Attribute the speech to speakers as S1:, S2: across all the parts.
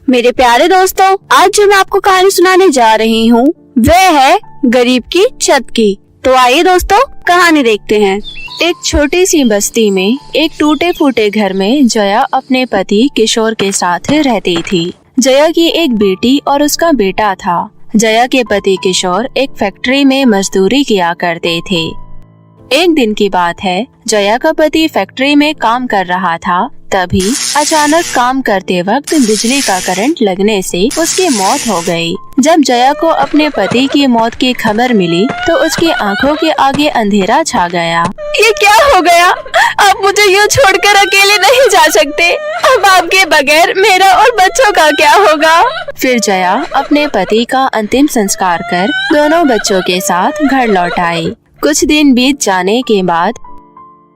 S1: मेरे प्यारे दोस्तों, आज जो मैं आपको कहानी सुनाने जा रही हूँ वह है गरीब की छत की। तो आइए दोस्तों कहानी देखते हैं। एक छोटी सी बस्ती में एक टूटे फूटे घर में जया अपने पति किशोर के साथ रहती थी। जया की एक बेटी और उसका बेटा था। जया के पति किशोर एक फैक्ट्री में मजदूरी किया करते थे। एक दिन की बात है, जया का पति फैक्ट्री में काम कर रहा था, तभी अचानक काम करते वक्त बिजली का करंट लगने से उसकी मौत हो गई। जब जया को अपने पति की मौत की खबर मिली तो उसकी आंखों के आगे अंधेरा छा गया। ये क्या हो गया? आप मुझे यूँ छोड़कर अकेले नहीं जा सकते। अब आपके बगैर मेरा और बच्चों का क्या होगा? फिर जया अपने पति का अंतिम संस्कार कर दोनों बच्चों के साथ घर लौट आई। कुछ दिन बीत जाने के बाद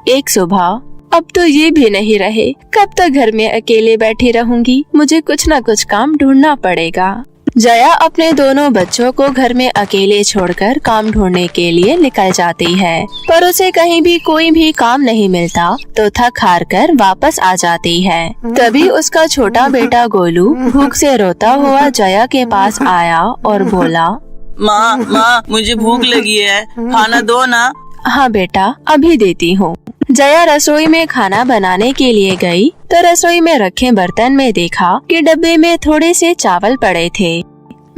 S1: एक सुबह, अब तो ये भी नहीं रहे, कब तक घर में अकेले बैठी रहूंगी, मुझे कुछ न कुछ काम ढूंढना पड़ेगा। जया अपने दोनों बच्चों को घर में अकेले छोड़कर काम ढूंढने के लिए निकल जाती है, पर उसे कहीं भी कोई भी काम नहीं मिलता तो थक हार कर वापस आ जाती है। तभी उसका छोटा बेटा गोलू भूख से रोता हुआ जया के पास आया और बोला,
S2: माँ मुझे भूख लगी है, खाना दो ना।
S1: हाँ बेटा, अभी देती हूँ। जया रसोई में खाना बनाने के लिए गई तो रसोई में रखे बर्तन में देखा कि डब्बे में थोड़े से चावल पड़े थे।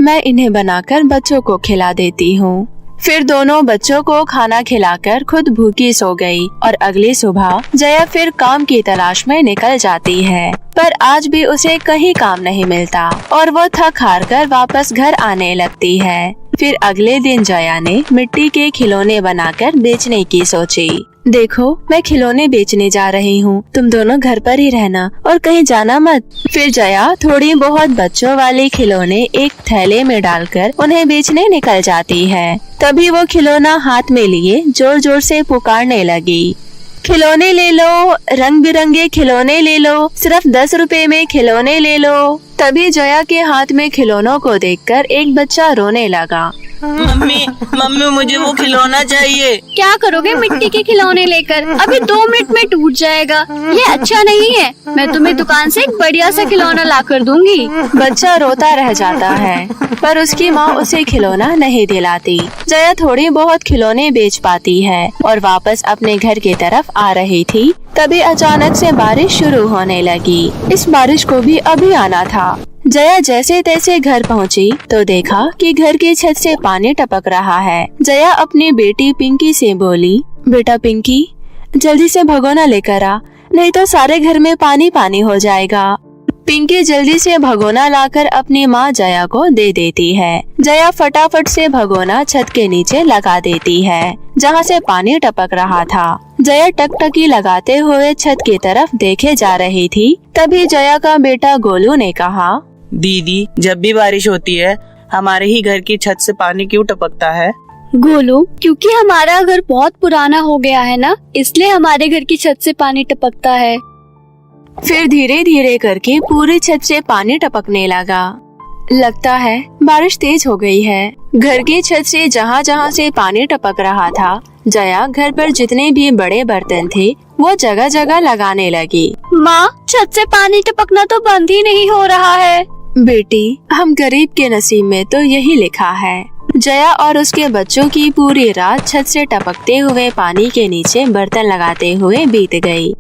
S1: मैं इन्हें बनाकर बच्चों को खिला देती हूँ। फिर दोनों बच्चों को खाना खिलाकर खुद भूखी सो गई और अगली सुबह जया फिर काम की तलाश में निकल जाती है, पर आज भी उसे कहीं काम नहीं मिलता और वो थक हार कर वापस घर आने लगती है। फिर अगले दिन जया ने मिट्टी के खिलौने बनाकर बेचने की सोची। देखो, मैं खिलौने बेचने जा रही हूँ, तुम दोनों घर पर ही रहना और कहीं जाना मत। फिर जया थोड़ी बहुत बच्चों वाले खिलौने एक थैले में डालकर उन्हें बेचने निकल जाती है। तभी वो खिलौना हाथ में लिए जोर जोर से पुकारने लगी, खिलौने ले लो, रंग बिरंगे खिलौने ले लो, सिर्फ 10 रुपए में खिलौने ले लो। तभी जया के हाथ में खिलौनों को देखकर एक बच्चा रोने लगा।
S2: मम्मी मुझे वो खिलौना चाहिए।
S3: क्या करोगे मिट्टी के खिलौने लेकर? अभी 2 मिनट में टूट जाएगा, ये अच्छा नहीं है। मैं तुम्हें दुकान से एक बढ़िया सा खिलौना ला कर दूंगी।
S1: बच्चा रोता रह जाता है, पर उसकी माँ उसे खिलौना नहीं दिलाती। जया थोड़ी बहुत खिलौने बेच पाती है और वापस अपने घर की तरफ आ रही थी, तभी अचानक से बारिश शुरू होने लगी। इस बारिश को भी अभी आना था। जया जैसे तैसे घर पहुंची तो देखा कि घर की छत से पानी टपक रहा है। जया अपनी बेटी पिंकी से बोली, बेटा पिंकी, जल्दी से भगोना लेकर आ, नहीं तो सारे घर में पानी पानी हो जाएगा। पिंकी जल्दी से भगोना लाकर अपनी माँ जया को दे देती है। जया फटाफट से भगोना छत के नीचे लगा देती है जहाँ से पानी टपक रहा था। जया टकटकी लगाते हुए छत की तरफ देखे जा रही थी, तभी जया का बेटा गोलू ने कहा,
S2: दीदी, जब भी बारिश होती है हमारे ही घर की छत से पानी क्यों टपकता है?
S3: गोलू, क्योंकि हमारा घर बहुत पुराना हो गया है ना, इसलिए हमारे घर की छत से पानी टपकता है।
S1: फिर धीरे धीरे करके पूरी छत से पानी टपकने लगा। लगता है बारिश तेज हो गई है। घर की छत से जहाँ जहाँ से पानी टपक रहा था, जया घर पर जितने भी बड़े बर्तन थे वो जगह जगह लगाने लगी।
S3: माँ, छत से पानी टपकना तो बंद ही नहीं हो रहा है।
S1: बेटी, हम गरीब के नसीब में तो यही लिखा है। जया और उसके बच्चों की पूरी रात छत से टपकते हुए पानी के नीचे बर्तन लगाते हुए बीत गई।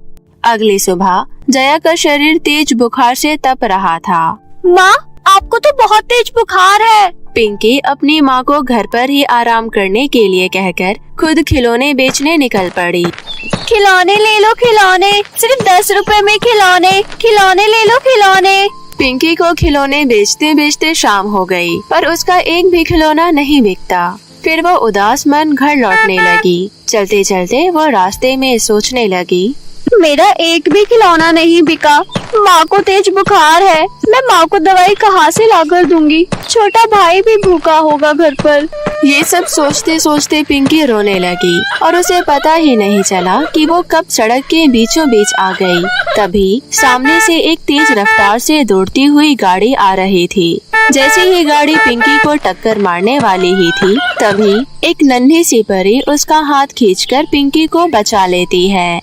S1: अगली सुबह जया का शरीर तेज बुखार से तप रहा था।
S3: माँ, आपको तो बहुत तेज बुखार है।
S1: पिंकी अपनी माँ को घर पर ही आराम करने के लिए कहकर खुद खिलौने बेचने निकल पड़ी।
S3: खिलौने ले लो खिलौने, सिर्फ 10 रुपए में खिलौने, खिलौने ले लो खिलौने।
S1: पिंकी को खिलौने बेचते बेचते शाम हो गई, पर उसका एक भी खिलौना नहीं बिकता। फिर वो उदास मन घर लौटने लगी। चलते चलते वो रास्ते में सोचने लगी,
S3: मेरा एक भी खिलौना नहीं बिका। माँ को तेज बुखार है, मैं माँ को दवाई कहाँ से लाकर दूंगी? छोटा भाई भी भूखा होगा घर पर।
S1: ये सब सोचते सोचते पिंकी रोने लगी और उसे पता ही नहीं चला कि वो कब सड़क के बीचों बीच आ गई। तभी सामने से एक तेज रफ्तार से दौड़ती हुई गाड़ी आ रही थी। जैसे ही गाड़ी पिंकी को टक्कर मारने वाली ही थी, तभी एक नन्ही सी परी उसका हाथ खींचकर पिंकी को बचा लेती है।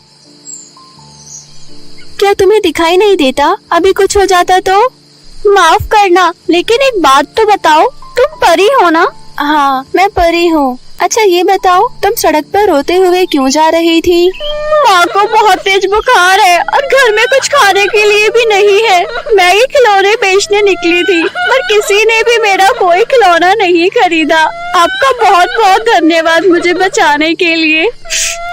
S1: क्या तुम्हें दिखाई नहीं देता? अभी कुछ हो जाता तो?
S3: माफ करना, लेकिन एक बात तो बताओ, तुम परी हो ना?
S1: हाँ, मैं परी हूँ। अच्छा ये बताओ, तुम सड़क पर रोते हुए क्यों जा रही थी?
S3: माँ को बहुत तेज बुखार है और घर में कुछ खाने के लिए भी नहीं है। मैं ये खिलौने बेचने निकली थी, पर किसी ने भी मेरा कोई खिलौना नहीं खरीदा। आपका बहुत बहुत धन्यवाद मुझे बचाने के लिए।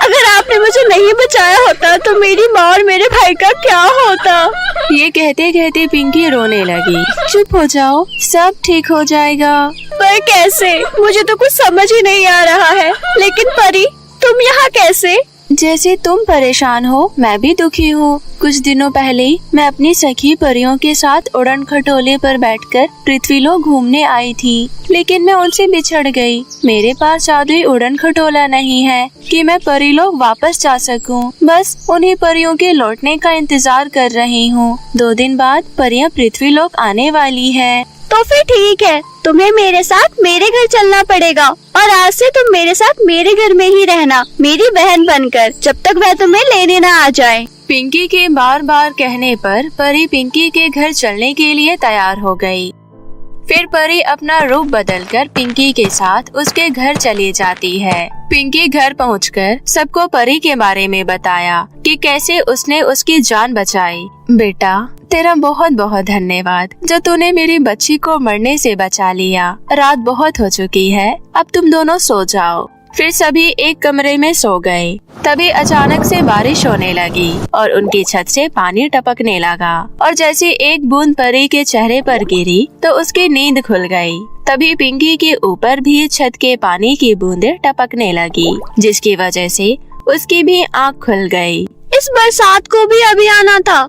S3: अगर आपने मुझे नहीं बचाया होता तो मेरी माँ और मेरे भाई का क्या होता?
S1: ये कहते कहते पिंकी रोने लगी। चुप हो जाओ, सब ठीक हो जाएगा।
S3: पर कैसे? मुझे तो कुछ समझ ही नहीं आ रहा है। लेकिन परी, तुम यहाँ कैसे?
S1: जैसे तुम परेशान हो, मैं भी दुखी हूँ। कुछ दिनों पहले मैं अपनी सखी परियों के साथ उड़न खटोले पर बैठकर पृथ्वीलोक घूमने आई थी, लेकिन मैं उनसे बिछड़ गई। मेरे पास जादुई उड़न खटोला नहीं है कि मैं परीलोक वापस जा सकूं। बस उन्हीं परियों के लौटने का इंतजार कर रही हूँ। 2 दिन बाद परियां पृथ्वीलोक आने वाली है।
S3: तो फिर ठीक है, तुम्हें मेरे साथ मेरे घर चलना पड़ेगा और आज से तुम मेरे साथ मेरे घर में ही रहना, मेरी बहन बनकर, जब तक वह तुम्हें लेने न आ जाए।
S1: पिंकी के बार बार कहने पर परी पिंकी के घर चलने के लिए तैयार हो गई। फिर परी अपना रूप बदलकर पिंकी के साथ उसके घर चली जाती है। पिंकी घर पहुंचकर सबको परी के बारे में बताया कि कैसे उसने उसकी जान बचाई। बेटा, तेरा बहुत बहुत धन्यवाद जो तूने मेरी बच्ची को मरने से बचा लिया। रात बहुत हो चुकी है, अब तुम दोनों सो जाओ। फिर सभी एक कमरे में सो गए। तभी अचानक से बारिश होने लगी और उनकी छत से पानी टपकने लगा और जैसे एक बूंद परी के चेहरे पर गिरी तो उसकी नींद खुल गई। तभी पिंकी के ऊपर भी छत के पानी की बूंदें टपकने लगी, जिसकी वजह से उसकी भी आँख खुल गई।
S3: इस बरसात को भी अभी आना था।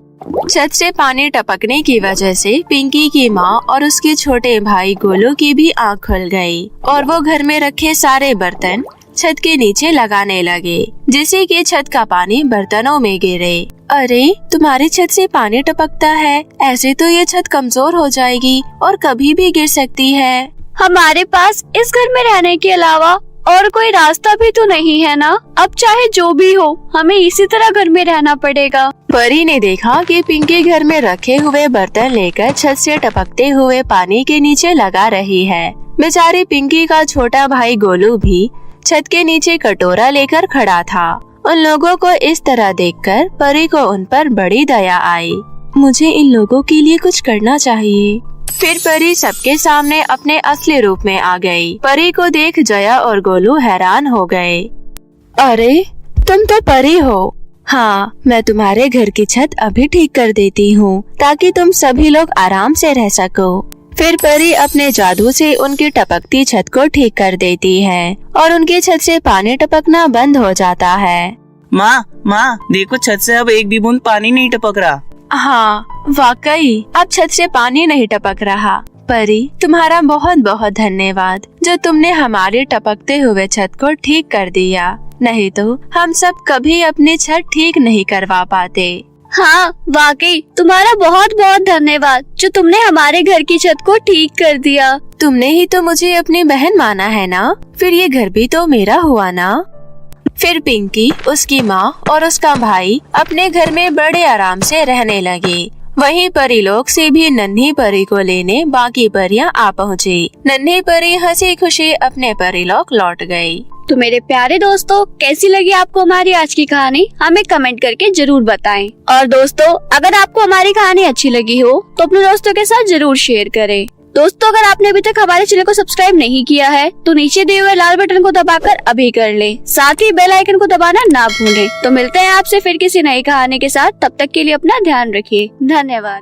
S1: छत से पानी टपकने की वजह से पिंकी की माँ और उसके छोटे भाई गोलू की भी आँख खुल गई और वो घर में रखे सारे बर्तन छत के नीचे लगाने लगे, जिससे कि छत का पानी बर्तनों में गिरे। अरे, तुम्हारी छत से पानी टपकता है, ऐसे तो ये छत कमजोर हो जाएगी और कभी भी गिर सकती है।
S3: हमारे पास इस घर में रहने के अलावा और कोई रास्ता भी तो नहीं है ना? अब चाहे जो भी हो, हमें इसी तरह घर में रहना पड़ेगा।
S1: परी ने देखा कि पिंकी घर में रखे हुए बर्तन लेकर छत से टपकते हुए पानी के नीचे लगा रही है। बेचारी पिंकी का छोटा भाई गोलू भी छत के नीचे कटोरा लेकर खड़ा था। उन लोगों को इस तरह देखकर परी को उन पर बड़ी दया आई। मुझे इन लोगों के लिए कुछ करना चाहिए। फिर परी सबके सामने अपने असली रूप में आ गई। परी को देख जया और गोलू हैरान हो गए। अरे, तुम तो परी हो। हाँ, मैं तुम्हारे घर की छत अभी ठीक कर देती हूँ ताकि तुम सभी लोग आराम से रह सको। फिर परी अपने जादू से उनकी टपकती छत को ठीक कर देती है और उनकी छत से पानी टपकना बंद हो जाता है।
S2: माँ, देखो छत से अब एक भी बूंद पानी नहीं टपक रहा।
S1: हाँ, वाकई अब छत से पानी नहीं टपक रहा। परी, तुम्हारा बहुत बहुत धन्यवाद जो तुमने हमारे टपकते हुए छत को ठीक कर दिया, नहीं तो हम सब कभी अपनी छत ठीक नहीं करवा पाते।
S3: हाँ, वाकई तुम्हारा बहुत बहुत धन्यवाद जो तुमने हमारे घर की छत को ठीक कर दिया।
S1: तुमने ही तो मुझे अपनी बहन माना है ना, फिर ये घर भी तो मेरा हुआ ना। फिर पिंकी, उसकी माँ और उसका भाई अपने घर में बड़े आराम से रहने लगे। वहीं परीलोक से भी नन्ही परी को लेने बाकी परियां आ पहुँची। नन्ही परी हंसी खुशी अपने परीलोक लौट गई।
S3: तो मेरे प्यारे दोस्तों, कैसी लगी आपको हमारी आज की कहानी? हमें कमेंट करके जरूर बताएं। और दोस्तों, अगर आपको हमारी कहानी अच्छी लगी हो तो अपने दोस्तों के साथ जरूर शेयर करें। दोस्तों, अगर आपने अभी तक हमारे चैनल को सब्सक्राइब नहीं किया है तो नीचे दिए हुए लाल बटन को दबाकर अभी कर लें। साथ ही बेल आइकन को दबाना ना भूलें। तो मिलते हैं आपसे फिर किसी नई कहानी के साथ। तब तक के लिए अपना ध्यान रखिए। धन्यवाद।